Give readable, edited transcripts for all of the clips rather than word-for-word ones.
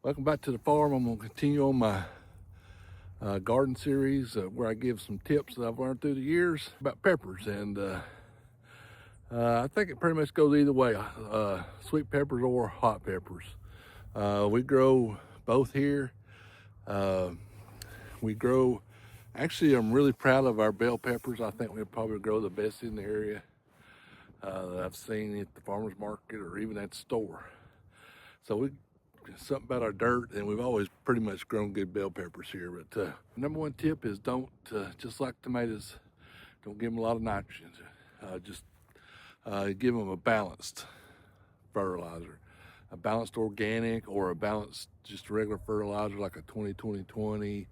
Welcome back to the farm. I'm going to continue on my garden series where I give some tips that I've learned through the years about peppers. And I think it pretty much goes either way, sweet peppers or hot peppers. We grow both here. Actually, I'm really proud of our bell peppers. I think we probably grow the best in the area that I've seen at the farmer's market or even at the store. So something about our dirt, and we've always pretty much grown good bell peppers here. But number one tip is don't, just like tomatoes, don't give them a lot of nitrogen. Just give them a balanced fertilizer, a balanced organic or a balanced just regular fertilizer like a 20-20-20,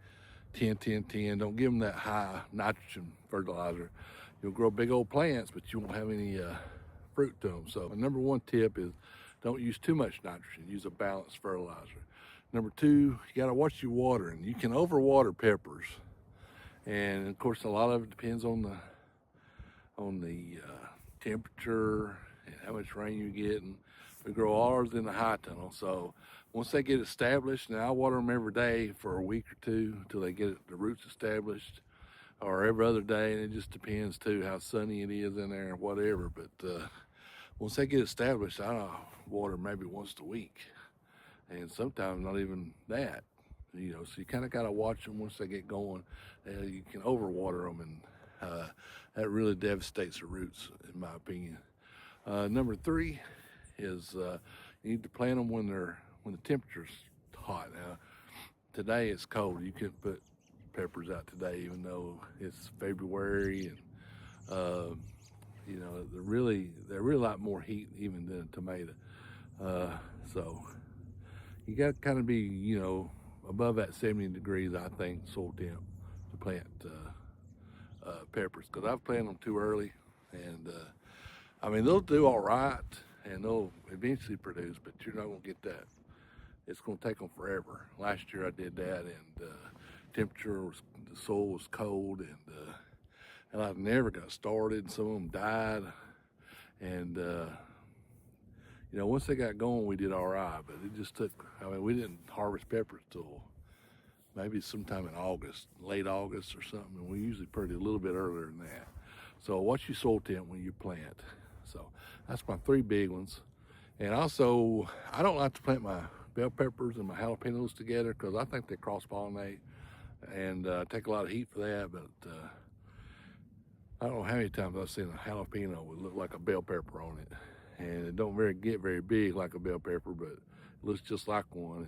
10-10-10. Don't give them that high nitrogen fertilizer. You'll grow big old plants, but you won't have any fruit to them. So my number one tip is don't use too much nitrogen. Use a balanced fertilizer. Number two, you gotta watch your watering. You can overwater peppers. And of course, a lot of it depends on the temperature and how much rain you get. And we grow ours in the high tunnel. So once they get established, now I water them every day for a week or two until they get the roots established, or every other day. And it just depends too how sunny it is in there and whatever. But once they get established, I water maybe once a week, and sometimes not even that. So you kind of got to watch them once they get going. You can overwater them, and that really devastates the roots, in my opinion. Number three is you need to plant them when the temperature's hot. Now, today it's cold. You couldn't put peppers out today, even though it's February, and they're really a lot more heat even than a tomato. So you got to kind of be, above that 70 degrees, I think, soil temp to plant peppers, because I've planted them too early, and I mean, they'll do all right and they'll eventually produce, but you're not going to get that. It's going to take them forever. Last year I did that, and the soil was cold, and I never got started. Some of them died, and once they got going, we did all right. But it just took. I mean, we didn't harvest peppers till maybe sometime in August, late August or something. And we usually pretty a little bit earlier than that. So watch your soil temp when you plant. So that's my three big ones. And also, I don't like to plant my bell peppers and my jalapenos together because I think they cross-pollinate and take a lot of heat for that. But I don't know how many times I've seen a jalapeno would look like a bell pepper on it, and it don't get very big like a bell pepper, but it looks just like one.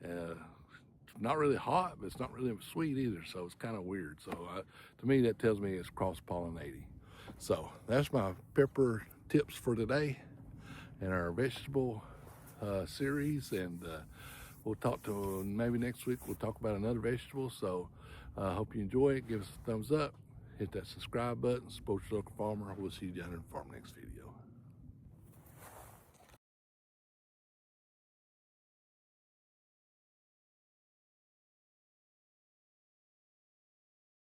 And it's not really hot, but it's not really sweet either, so it's kind of weird. So to me, that tells me it's cross-pollinating. So that's my pepper tips for today in our vegetable series, and we'll talk to maybe next week. We'll talk about another vegetable. So I hope you enjoy it. Give us a thumbs up. Hit that subscribe button. Support your local farmer. We'll see you down in the farm next video.